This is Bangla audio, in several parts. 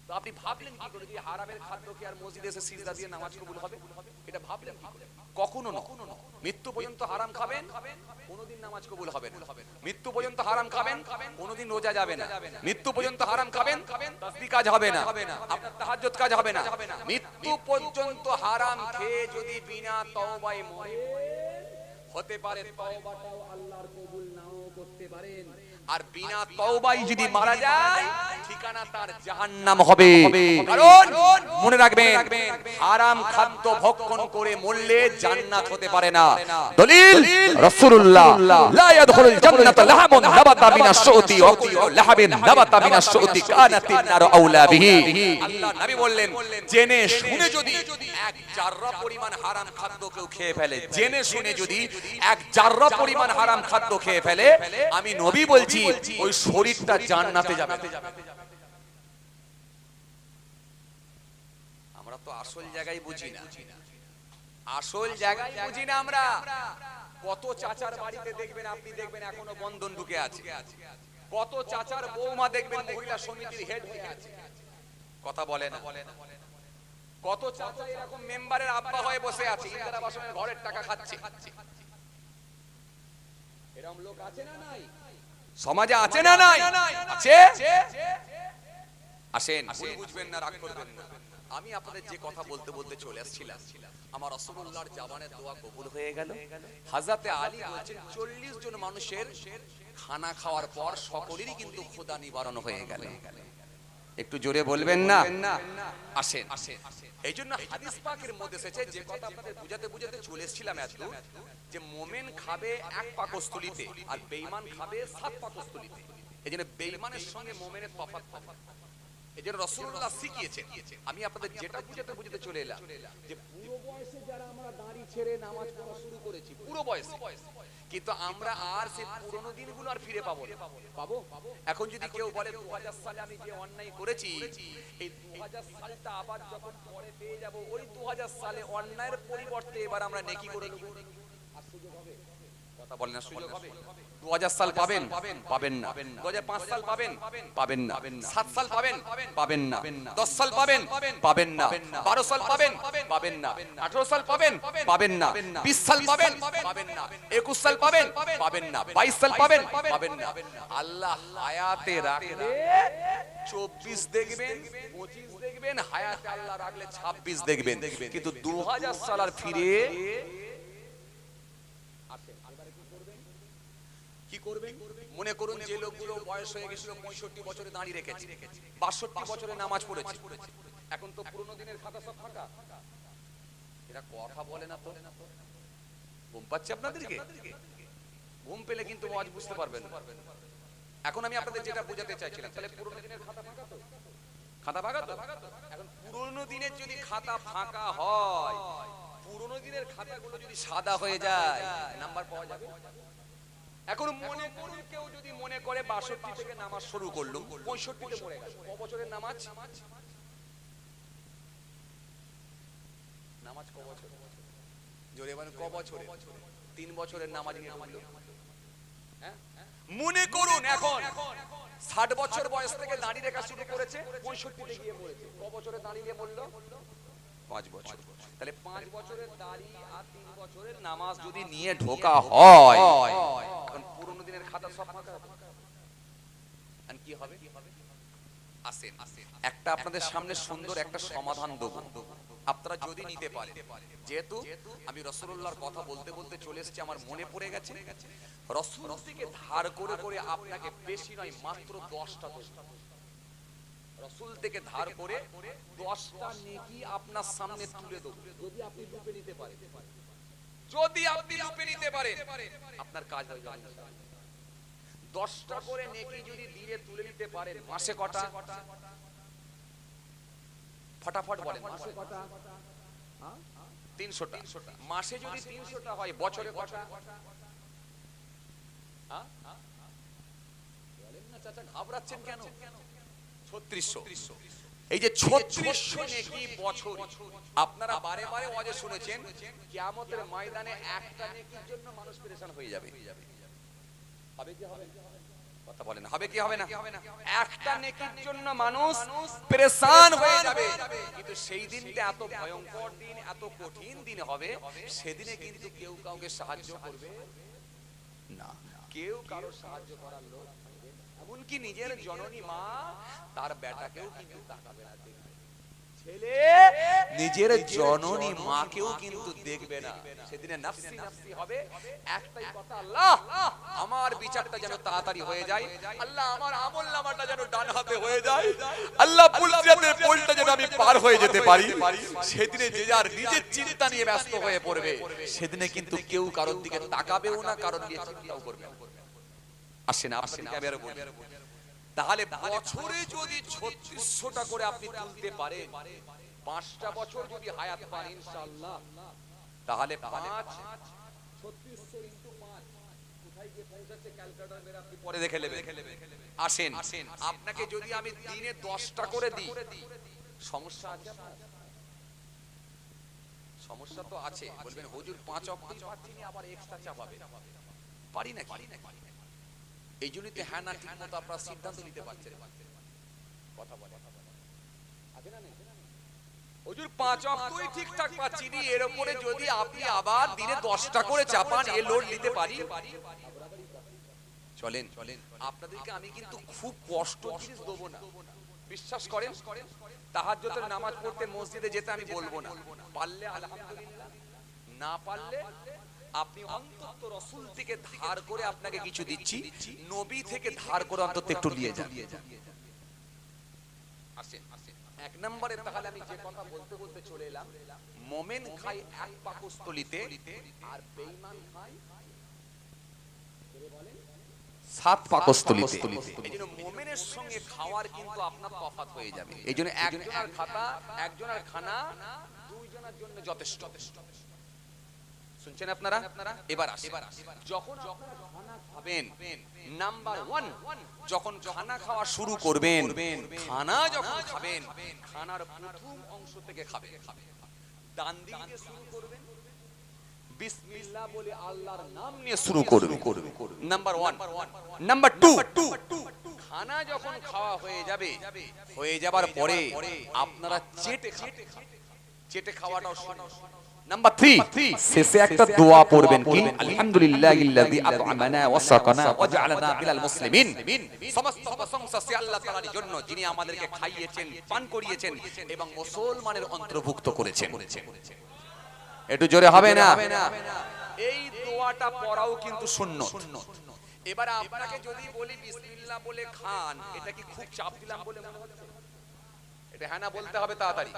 তো আপনি ভাবলেন কি করে যে হারামের খাদ্য কি আর মসজিদে এসে সিজদা দিয়ে নামাজ কবুল হবে? এটা ভাবলেন কি করে? কখনো না। মৃত্যু পর্যন্ত হারাম খাবেন, কোনোদিন নামাজ কবুল হবে না। মৃত্যু পর্যন্ত হারাম খাবেন, কোনোদিন রোজা যাবে না। মৃত্যু পর্যন্ত হারাম খাবেন, তাসবিহ কাজ হবে না, আপনার তাহাজ্জুদ কাজ হবে না। মৃত্যু পর্যন্ত হারাম খেয়ে যদি বিনা তওবায় মরে, হতে পারে তওবাটাও আল্লাহর কবুল নাও করতে পারেন। আর বিনা তওবায় যদি মারা যায়, ঠিকানা তার জাহান্নাম হবে। কারণ মনে রাখবেন, হারাম খাদ্য ভক্ষণ করে মরলে জান্নাত হতে পারে না। দলিল রাসূলুল্লাহ, লা ইয়াদখুলুল জান্নাতা লাহাবুন নাবাতা মিনাশ শুতি ওয়া কুল্লু লাহাবিন নাবাতা মিনাশ শুতি কানাতিন নারু আওলা বিহি। আল্লাহ নবী বললেন, জেনে শুনে যদি এক জাররা পরিমাণ হারাম খাদ্য কেউ খেয়ে ফেলে, জেনে শুনে যদি এক জাররা পরিমাণ হারাম খাদ্য খেয়ে ফেলে, আমি নবী বলছি ওই শরীরটা জান্নাতে যাবে। আমরা তো আসল জায়গায় বুঝি না, আসল জায়গায় বুঝি না আমরা। কত চাচার বাড়িতে দেখবেন, আপনি দেখবেন এখনো বন্ধন ঢুকে আছে। কত চাচার বৌমা দেখবেন মহিলা সমিতির হেড হয়ে আছে, কথা বলে না। কত চাচা এরকম মেম্বারের আব্বা হয়ে বসে আছে, ইন্দিরা আবাসনের ঘরের টাকা খাচ্ছে। এরকম লোক আছে না নাই? সমাজে আছে না নাই? আছে। আসেন, বুঝবেন না, রাগ করবেন না। আমি আপনাদের যে কথা বলতে বলতে চলে আসছিলাম, আমার রাসূলুল্লাহর জবানের দোয়া কবুল হয়ে গেল। হযরতে আলী বলেন 40 জন মানুষের খানা খাওয়ার পর সকলেরই কিন্তু ক্ষুধা নিবারণ হয়ে গেল। একটু জোরে বলবেন না? আসেন। এইজন্য হাদিস পাকের মধ্যে এসেছে, যে কথা আপনাদের বুঝাতে বুঝাতে চলে এসেছিলাম এত, যে মুমিন খাবে এক পাকস্থলীতে আর বেঈমান খাবে 7 পাকস্থলীতে। এইজন্য বেঈমানের সঙ্গে মুমিনের তফাৎ থাকে। এইজন্য রাসূলুল্লাহ শিখিয়েছেন। আমি আপনাদের যেটা বুঝাতে বুঝাতে চলে এলাম, যে পুরো বয়সে যারা আমরা দাড়ি ছেড়ে নামাজ পড়া শুরু করেছি, পুরো বয়সে, কিন্তু আমরা আর সেই পুরনো দিনগুলো আর ফিরে পাবো না। পাবো? এখন যদি কেউ বলে 2000 সালে আমি যে অন্যায় করেছি, এই 2000 সালটা আবার যখন পরে পেয়ে যাব, ওই 2000 সালে অন্যায়ের পরিবর্তে এবার আমরা নেকি করে নেব, আর সুযোগ হবে? কথা বলেন না, সুযোগ হবে? 2000 সাল পাবেন? পাবেন না। 2005 সাল পাবেন? পাবেন না। 7 সাল পাবেন? পাবেন না। 10 সাল পাবেন? পাবেন না। 12 সাল পাবেন? পাবেন না। 18 সাল পাবেন? পাবেন না। 20 সাল পাবেন? পাবেন না। 21 সাল পাবেন? পাবেন না। 22 সাল পাবেন? পাবেন না। আল্লাহ হায়াতে রাখলে 24 দেখবেন, 25 দেখবেন, হায়াতে আল্লাহ রাখলে 26 দেখবেন। কিন্তু 2000 সাল আর ফিরে কি করবেন? মনে করুন যে লোকগুলো বয়স হয়ে গেছিল 65 বছরে দাঁড়িয়ে রেখেছে, 62 বছরে নামাজ পড়েছে, এখন তো পুরনো দিনের খাতা সব ফাঁকা। এরা কথা বলে না তো? ঘুম পাচ্ছে আপনাদেরকে? ঘুম পেলে কিন্তু ওয়াজ বুঝতে পারবেন না। এখন আমি আপনাদের যেটা বোঝাতে চাইছিলাম, তাহলে পুরনো দিনের খাতা ফাঁকা তো? খাতা ফাঁকা তো? এখন পুরনো দিনের যদি খাতা ফাঁকা হয়, পুরনো দিনের খাতাগুলো যদি সাদা হয়ে যায়, নাম্বার পাওয়া যাবে? এখন মনে করুন কেউ যদি মনে করে 62 থেকে নামাজ শুরু করলো, 65 তে পড়ে গেল, ক বছরের নামাজ? নামাজ ক বছর? জোরে বলেন, ক বছরে? 3 বছরের নামাজ নিয়ে ঢুকলো। হ্যাঁ, মনে করুন এখন 60 বছর বয়স থেকে দাঁড়িয়ে রাখা শুরু করেছে, 65 তে গিয়ে পড়েছে, ক বছরে দাঁড়িয়ে পড়লো? 5 বছর। তাহলে 5 বছরের দাড়ি আর 3 বছরের নামাজ যদি নিয়ে ঢোকা হয়, এখন পুরনো দিনের খাতা সব ফাঁকা হবে। আর কি হবে? আসেন, একটা আপনাদের সামনে সুন্দর একটা সমাধান দেব, আপনারা যদি নিতে পারেন। যেহেতু আমি রাসূলুল্লাহর কথা বলতে বলতে চলে এসেছি, আমার মনে পড়ে গেছে, রাসূল থেকে ধার করে করে আপনাকে বেশি নয়, মাত্র 10টা দোষ, রাসূল থেকে ধার করে 10টা নেকি আপনার সামনে তুলে দেব, যদি আপনি রূপে নিতে পারেন। যদি আপনি রূপে নিতে পারেন, আপনার কাজ হয়ে যাবে। 10টা করে নেকি যদি দিয়ে তুলে নিতে পারেন, মাসে কটা? ফটাফট বলেন, মাসে কটা? 300টা। মাসে যদি 300টা হয়, বছরে কটা? বলেন না চাচা, ঘাবড়াচ্ছেন কেন? 3600। এই যে 3600 নেকি বছর, আপনারা বারে বারে ওয়াজে শুনেছেন, কিয়ামতের ময়দানে একটা নেকির জন্য মানুষ পেরেশান হয়ে যাবে। হবে কি হবে? কথা বলেন, হবে কি হবে না? একটা নেকির জন্য মানুষ পেরেশান হয়ে যাবে, কিন্তু সেই দিনটা এত ভয়ঙ্কর দিন, এত কঠিন দিন হবে, সেদিনে কিন্তু কেউ কাউকে সাহায্য করবে না, কেউ কারো সাহায্য করার লোক থাকবে না। এমনকি নিজের জননী মা তার বেটাকেও কিন্তু তাকাবে না, ছেলে নিজের জননী মাকেও কিন্তু দেখবে না। সেদিনে নাফসি নাফসি হবে। একটাই কথা, আল্লাহ আমার বিচারটা যেন তাড়াতাড়ি হয়ে যায়, আল্লাহ আমার আমলনামাটা যেন ডান হাতে হয়ে যায়, আল্লাহ পুলসিরাতের পোলটা যেন আমি পার হয়ে যেতে পারি। সেদিনে যে যার নিজের চিন্তা নিয়ে ব্যস্ত হয়ে পড়বে, সেদিনে কিন্তু কেউ কারোর দিকে তাকাবেও না, কারোর নিয়ে চিন্তাও করবে না। আসেন আপনাকে আমি আরো বলি, তাহলে বছরে যদি 3600টা করে আপনি তুলতে পারেন, 5টা বছর যদি হায়াত পান ইনশাআল্লাহ, তাহলে 5 3600 ইনটু 5 কোথায় গিয়ে পৌঁছাচ্ছে ক্যালকুলেটর মেরে আপনি পরে দেখে নেবেন। আসেন আপনাকে যদি আমি দিনে 10টা করে দিই, সমস্যা আছে আপনার? সমস্যা তো আছে। বলবেন হুজুর 5 ওয়াক্তই পাচ্ছি না, আবার এক্সট্রা চাপাবে, পারি না। এই জন্যই তো হ্যাঁ না ঠিক মতো আপনারা সিদ্ধান্ত নিতে পারছেন। কথা বলে আছে না? হুজুর 5 ওয়াক্তই ঠিকঠাক পাচ্ছি না, এর উপরে যদি আপনি আবার দিনে 10টা করে চাপান, এ লোড নিতে পারি? চলেন আপনাদেরকে আমি কিন্তু খুব কষ্ট জিনিস দেব না, বিশ্বাস করেন। তাহাজ্জুদের নামাজ পড়তে মসজিদে যেতে আমি বলবো না, পারলে আলহামদুলিল্লাহ, না পারলে আপনি অন্তত রাসূল থেকে ধার করে, আপনাকে কিছু দিচ্ছি, নবী থেকে ধার করে অন্তত একটু নিয়ে যান। আসেন এক নম্বরে, তাহলে আমি যে কথা বলতে চলে এলাম, মুমিন খায় এক পাকস্থলীতে আর বেঈমান খায় 7 পাকস্থলীতে। এইজন্য মুমিনের সঙ্গে খাওয়ার কিন্তু আপনার তফাৎ হয়ে যাবে। এইজন্য একজনের খানা দুইজনের জন্য যথেষ্ট। শুনছেন আপনারা? এবার যখন খানা খাবেন, নাম্বার 1, যখন খানা খাওয়া শুরু করবেন, খানা যখন খাবেন, খানার প্রথম অংশ থেকে খাবেন, ডান দিক দিয়ে শুরু করবেন, বিসমিল্লাহ বলে আল্লাহর নাম নিয়ে শুরু করবেন, নাম্বার 1। নাম্বার 2, খানা যখন খাওয়া হয়ে যাবার পরে আপনারা চেটে খাওয়াটাও শুরু। নাম্বার 3, শেষে একটা দোয়া পড়বেন, কি আলহামদুলিল্লাহিল্লাযী আত'আমানা ওয়া সাকানা ওয়া জা'আলানা মিনাল মুসলিমিন। সমস্ত প্রশংসা সে আল্লাহ তাআলার জন্য, যিনি আমাদেরকে খাইয়েছেন, পান করিয়েছেন এবং মুসলমানের অন্তর্ভুক্ত করেছেন। একটু জোরে হবে না? এই দোয়াটা পড়াও কিন্তু সুন্নাত। এবারে আপনাকে যদি বলি বিসমিল্লাহ বলে খান, এটা কি খুব চাপ দিলাম বলে মনে হচ্ছে? এটা হ্যাঁ না বলতে হবে তাড়াতাড়ি।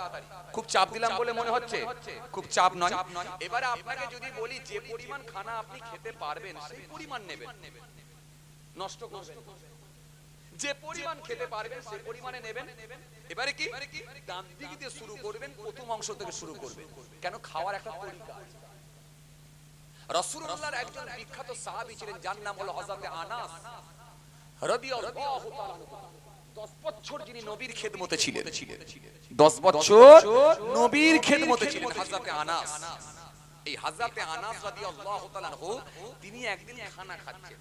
খুব চাপ দিলাম বলে মনে হচ্ছে? খুব চাপ নয়। এবারে আপনাকে যদি বলি যে পরিমাণ খানা আপনি খেতে পারবেন সেই পরিমাণ নেবেন, নষ্ট করবেন। যে পরিমাণ খেতে পারবেন সেই পরিমাণে নেবেন। এবারে কি ডান দিক দিয়ে শুরু করবেন, প্রথম অংশ থেকে শুরু করবেন। কেন? খাওয়ার একটা তরিকা আছে। রাসূলুল্লাহর একজন বিখ্যাত সাহাবী ছিলেন, যার নাম হলো হযরত আনাস রাদিয়াল্লাহু তাআলা। 10 বছর যিনি নবীর খেদমতে ছিলেন, 10 বছর নবীর খেদমতে ছিলেন হযরত আনাস। এই হযরত আনাস রাদিয়াল্লাহু তাআলা তিনি একদিন খানা খাচ্ছেন,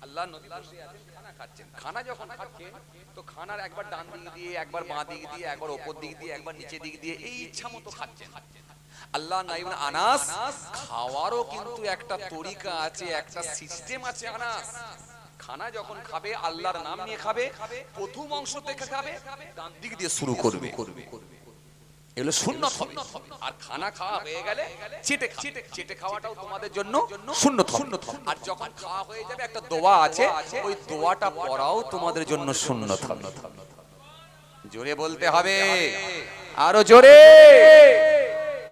আল্লাহর নবী বসে আছেন, খানা খাচ্ছেন। খানা যখন খাচ্ছেন তো খানার একবার ডান দিক দিয়ে, একবার বাঁ দিক দিয়ে, একবার উপর দিক দিয়ে, একবার নিচে দিক দিয়ে, এই ইচ্ছা মতো খাচ্ছেন। আল্লাহ নাইব আনাস, খাওয়ারও কিন্তু একটা তরিকা আছে, একটা সিস্টেম আছে। আনাস খানা যখন খাবে আল্লাহর নাম নিয়ে খাবে, প্রথম অংশ থেকে খাবে, ডান দিক দিয়ে শুরু করবে, এগুলো সুন্নাত হবে। আর খানা খাওয়া হয়ে গেলে চেটে খাওয়াটাও তোমাদের জন্য সুন্নাত হবে। আর যখন খাওয়া হয়ে যাবে একটা দোয়া আছে, ওই দোয়াটা পড়াও তোমাদের জন্য সুন্নাত হবে। জোরে বলতে হবে, আরো জোরে।